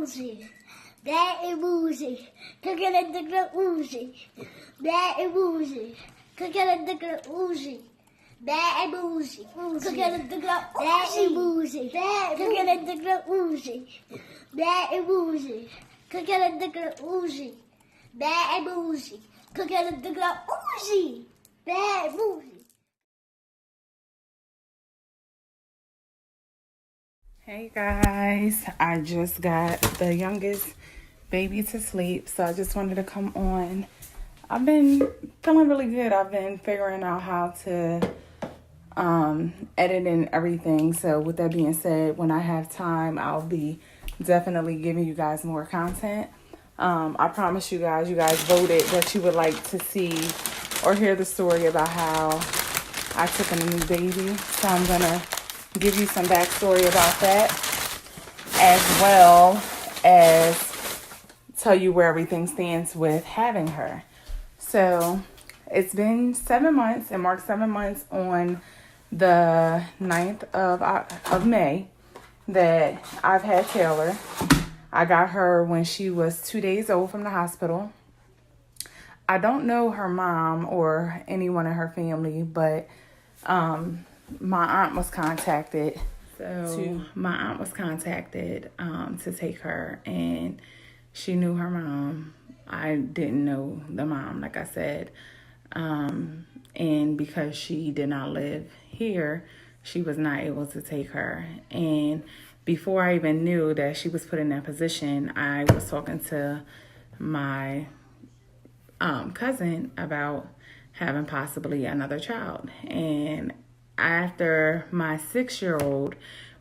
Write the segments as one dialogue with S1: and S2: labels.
S1: Uzi. Bad and woozy. Cooking a dick Uzi. Bad and woozy. Cooking a dick Uzi. Bad and woozy. Cooking a dick Bad and woozy. Cooking a dick Uzi. Bad and woozy. Cooking a dick Uzi. Bad and woozy. Cooking a dick Uzi. Bad and woozy.
S2: Hey guys, I just got the youngest baby to sleep, so I just wanted to come on. I've been feeling really good. I've been figuring out how to edit and everything. So with that being said, when I have time, I'll be definitely giving you guys more content. I promise you guys voted that you would like to see or hear the story about how I took in a new baby. So I'm gonna give you some backstory about that, as well as tell you where everything stands with having her. So it's been 7 months. It marks 7 months on the 9th of May that I've had Taylor. I got her when she was 2 days old from the hospital. I don't know her mom or anyone in her family, but my aunt was contacted. My aunt was contacted to take her, and she knew her mom. I didn't know the mom, like I said. And because she did not live here, she was not able to take her. And before I even knew that she was put in that position, I was talking to my cousin about having possibly another child. And after my 6-year-old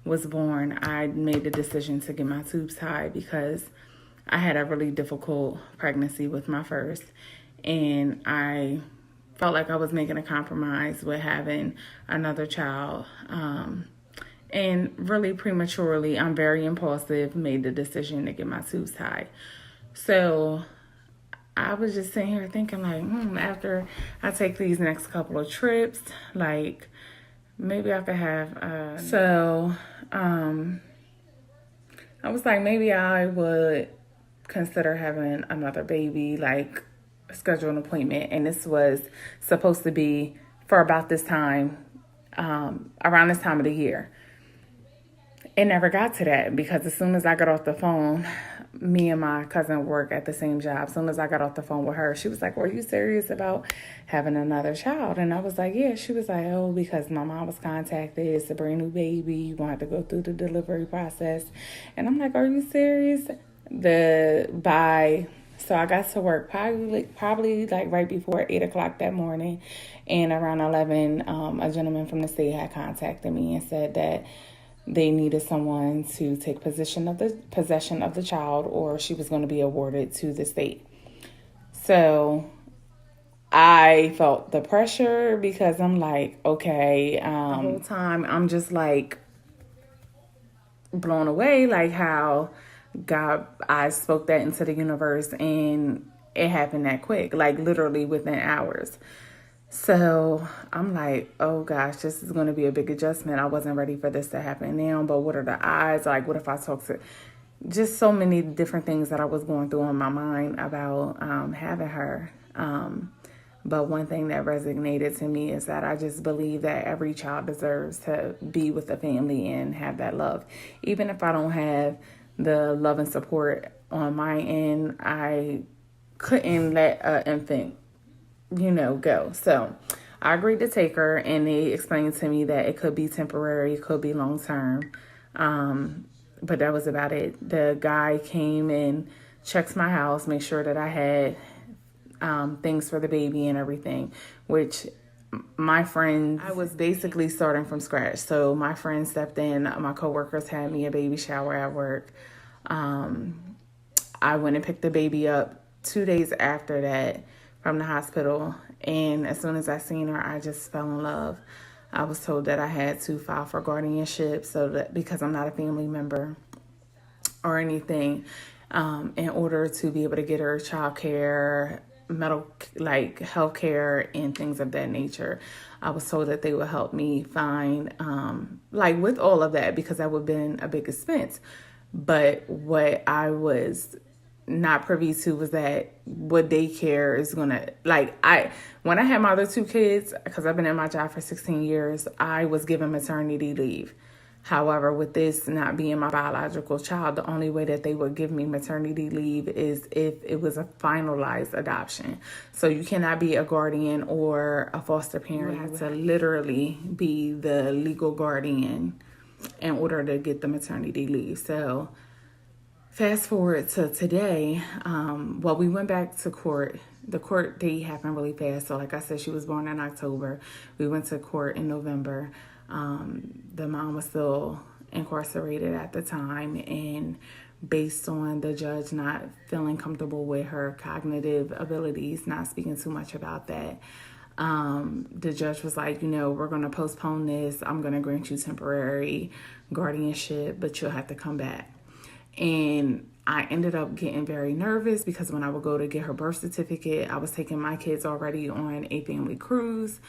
S2: was born, I made the decision to get my tubes tied because I had a really difficult pregnancy with my first, and I felt like I was making a compromise with having another child. And really prematurely, I'm very impulsive, made the decision to get my tubes tied. So I was just sitting here thinking like, after I take these next couple of trips, like, maybe I could have, I was like, maybe I would consider having another baby, like schedule an appointment. And this was supposed to be for about this time, around this time of the year. It never got to that because as soon as I got off the phone, me and my cousin work at the same job. As soon as I got off the phone with her, she was like, "Were you serious about having another child?" And I was like, "Yeah." She was like, "Oh, because my mom was contacted. It's a brand new baby. You won't have to go through the delivery process." And I'm like, "Are you serious?" So I got to work probably like right before 8 o'clock that morning. And around 11, a gentleman from the state had contacted me and said that they needed someone to take possession of the child, or she was going to be awarded to the state. So I felt the pressure because I'm like, okay, the whole time I'm just like blown away, like how I spoke that into the universe and it happened that quick, like literally within hours. So I'm like, oh gosh, this is going to be a big adjustment. I wasn't ready for this to happen now, but what are the odds? Like, what if I talk to just so many different things that I was going through in my mind about having her. But one thing that resonated to me is that I just believe that every child deserves to be with a family and have that love. Even if I don't have the love and support on my end, I couldn't let an infant go. So I agreed to take her, and they explained to me that it could be temporary, it could be long term. But that was about it. The guy came and checked my house, make sure that I had things for the baby and everything, which my friends, I was basically starting from scratch. So my friends stepped in, my coworkers had me a baby shower at work. I went and picked the baby up 2 days after that from the hospital, and as soon as I seen her, I just fell in love. I was told that I had to file for guardianship, so that because I'm not a family member or anything, in order to be able to get her child care, health care, and things of that nature. I was told that they would help me find, with all of that, because that would have been a big expense. But what I was not privy to was that what daycare is gonna when I had my other two kids, because I've been in my job for 16 years, I was given maternity leave. However, with this not being my biological child, the only way that they would give me maternity leave is if it was a finalized adoption. So you cannot be a guardian or a foster parent. You have to literally be the legal guardian in order to get the maternity leave. So fast forward to today, we went back to court. The court date happened really fast. So like I said, she was born in October. We went to court in November. The mom was still incarcerated at the time, and based on the judge not feeling comfortable with her cognitive abilities, not speaking too much about that, the judge was like, we're going to postpone this. I'm going to grant you temporary guardianship, but you'll have to come back. And I ended up getting very nervous because when I would go to get her birth certificate, I was taking my kids already on a family cruise.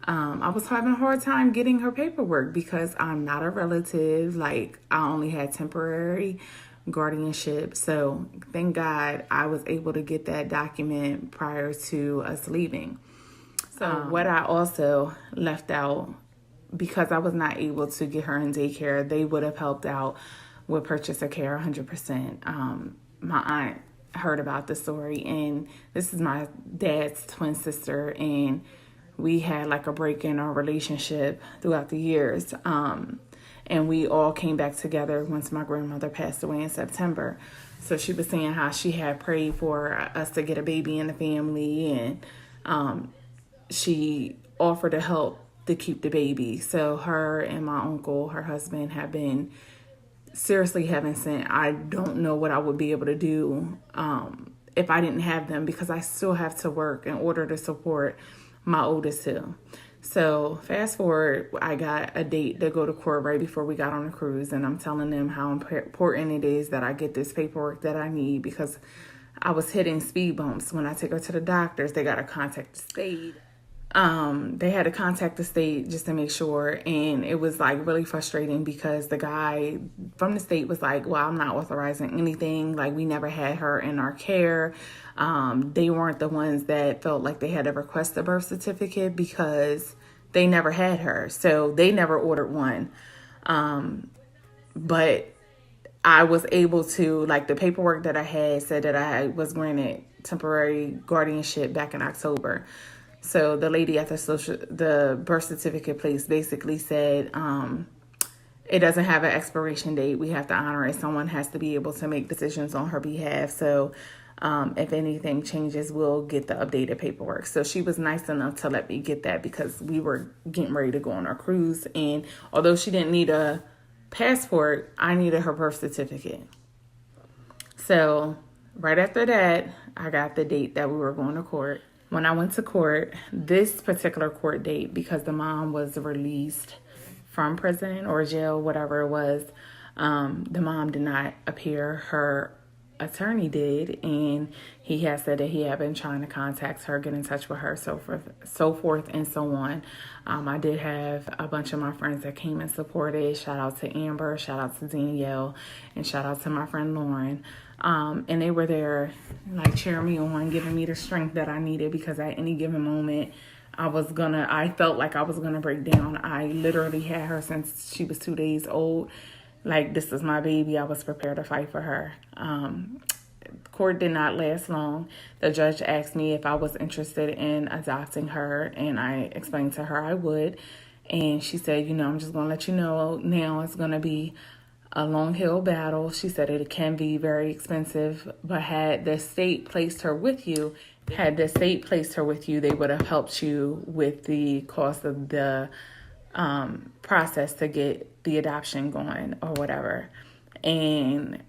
S2: I was having a hard time getting her paperwork because I'm not a relative. Like, I only had temporary guardianship. So thank God I was able to get that document prior to us leaving. So what I also left out, because I was not able to get her in daycare, they would have helped out with purchase of care 100%. My aunt heard about the story, and this is my dad's twin sister, and we had like a break in our relationship throughout the years. And we all came back together once my grandmother passed away in September. So she was saying how she had prayed for us to get a baby in the family, and she offered to help to keep the baby. So her and my uncle, her husband, have been seriously heaven sent. I don't know what I would be able to do if I didn't have them, because I still have to work in order to support my oldest two. So fast forward, I got a date to go to court right before we got on the cruise, and I'm telling them how important it is that I get this paperwork that I need, because I was hitting speed bumps. When I take her to the doctors, they got to contact the state. They had to contact the state just to make sure, and it was like really frustrating because the guy from the state was like, well, I'm not authorizing anything. Like, we never had her in our care. They weren't the ones that felt like they had to request a birth certificate because they never had her, so they never ordered one. But I was able to, like, the paperwork that I had said that I was granted temporary guardianship back in October. So the lady at the birth certificate place basically said, it doesn't have an expiration date. We have to honor it. Someone has to be able to make decisions on her behalf. So if anything changes, we'll get the updated paperwork. So she was nice enough to let me get that because we were getting ready to go on our cruise. And although she didn't need a passport, I needed her birth certificate. So right after that, I got the date that we were going to court. When I went to court, this particular court date, because the mom was released from prison or jail, whatever it was, the mom did not appear. Her attorney did, and he had said that he had been trying to contact her, get in touch with her, so forth and so on. I did have a bunch of my friends that came and supported. Shout out to Amber, shout out to Danielle, and shout out to my friend Lauren. And they were there, like, cheering me on, giving me the strength that I needed, because at any given moment, I felt like I was gonna break down. I literally had her since she was 2 days old. Like, this is my baby. I was prepared to fight for her. Court did not last long. The judge asked me if I was interested in adopting her, and I explained to her I would. And she said, I'm just gonna let you know now it's gonna be a long hill battle. She said it can be very expensive, but had the state placed her with you, they would have helped you with the cost of the process to get the adoption going or whatever. And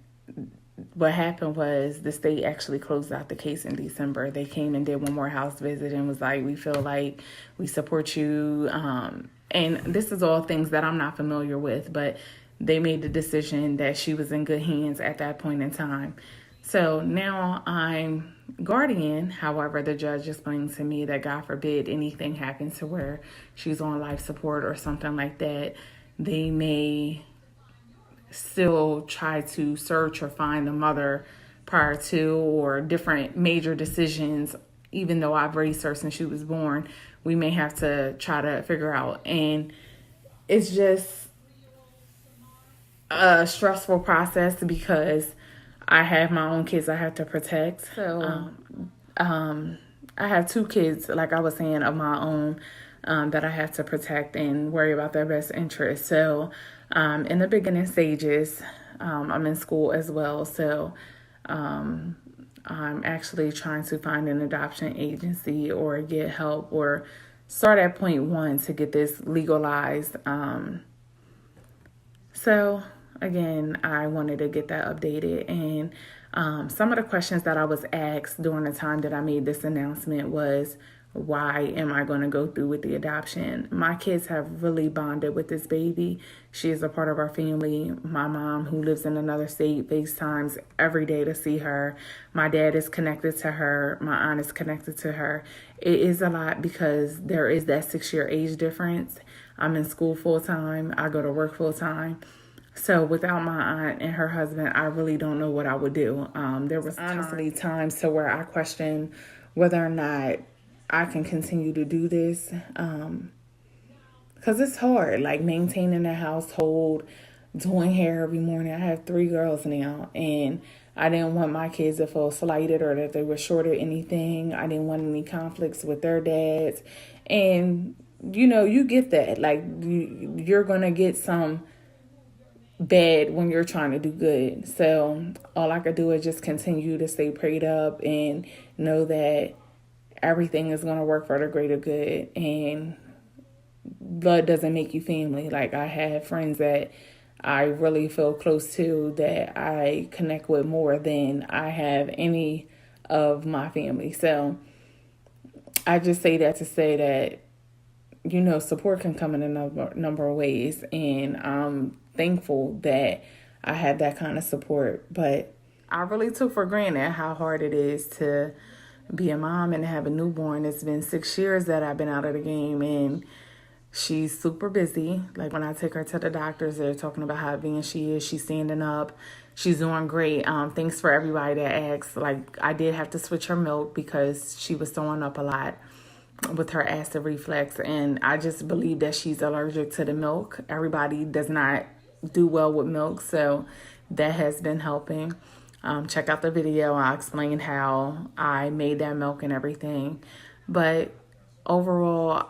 S2: what happened was the state actually closed out the case in December. They came and did one more house visit and was like, we feel like we support you. And this is all things that I'm not familiar with, but they made the decision that she was in good hands at that point in time. So now I'm guardian. However, the judge explained to me that God forbid anything happens to where she's on life support or something like that, they may still try to search or find the mother prior to, or different major decisions, even though I've raised her since she was born, we may have to try to figure out. And it's just a stressful process because I have my own kids I have to protect. So I have 2 kids, like I was saying, of my own that I have to protect and worry about their best interest. So in the beginning stages, I'm in school as well. So I'm actually trying to find an adoption agency or get help or start at point 1 to get this legalized. So again, I wanted to get that updated. And some of the questions that I was asked during the time that I made this announcement was, why am I going to go through with the adoption? My kids have really bonded with this baby. She is a part of our family. My mom, who lives in another state, FaceTimes every day to see her. My dad is connected to her. My aunt is connected to her. It is a lot because there is that 6-year age difference. I'm in school full time. I go to work full time. So without my aunt and her husband, I really don't know what I would do. There was honestly times to where I questioned whether or not I can continue to do this. Because it's hard, like maintaining a household, doing hair every morning. I have 3 girls now, and I didn't want my kids to feel slighted or that they were short of anything. I didn't want any conflicts with their dads. And, you know, you get that. Like, you're going to get some bad when you're trying to do good. So all I could do is just continue to stay prayed up and know that everything is going to work for the greater good. And blood doesn't make you family. Like, I have friends that I really feel close to, that I connect with more than I have any of my family. So I just say that to say that, you know, support can come in a number of ways. And I'm thankful that I have that kind of support. But I really took for granted how hard it is to be a mom and have a newborn. It's been 6 years that I've been out of the game, and she's super busy. Like, when I take her to the doctors, they're talking about how being she is. She's standing up. She's doing great. Thanks for everybody that asked. Like, I did have to switch her milk because she was throwing up a lot with her acid reflux, and I just believe that she's allergic to the milk. Everybody does not do well with milk, so that has been helping. Check out the video. I'll explain how I made that milk and everything. But overall,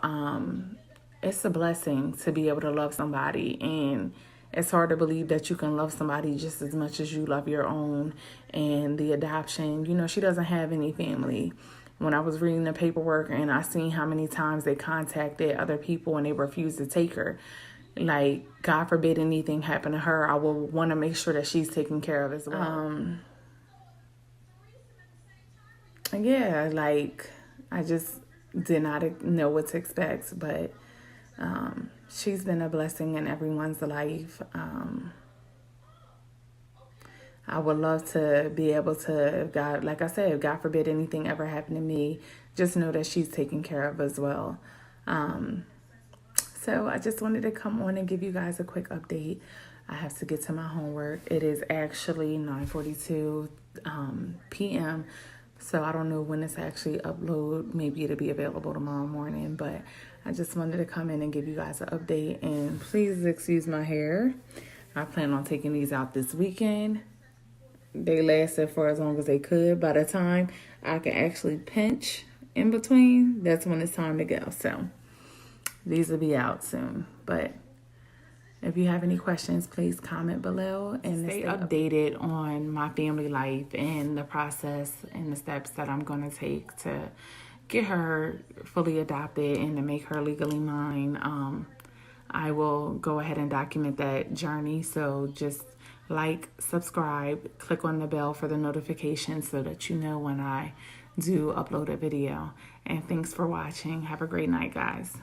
S2: it's a blessing to be able to love somebody, and it's hard to believe that you can love somebody just as much as you love your own. And the adoption, you know, she doesn't have any family. When I was reading the paperwork and I seen how many times they contacted other people and they refused to take her, like, God forbid anything happen to her, I will want to make sure that she's taken care of as well. Yeah, like, I just did not know what to expect, but she's been a blessing in everyone's life. I would love to be able to, God, like I said, if God forbid anything ever happened to me, just know that she's taken care of as well. So I just wanted to come on and give you guys a quick update. I have to get to my homework. It is actually 9:42 p.m. So I don't know when it's actually upload. Maybe it'll be available tomorrow morning. But I just wanted to come in and give you guys an update. And please excuse my hair. I plan on taking these out this weekend. They lasted for as long as they could. By the time I can actually pinch in between, that's when it's time to go. So these will be out soon. But if you have any questions, please comment below and stay updated on my family life and the process and the steps that I'm going to take to get her fully adopted and to make her legally mine. I will go ahead and document that journey. So just like, subscribe, click on the bell for the notifications so that you know when I do upload a video. And thanks for watching. Have a great night, guys.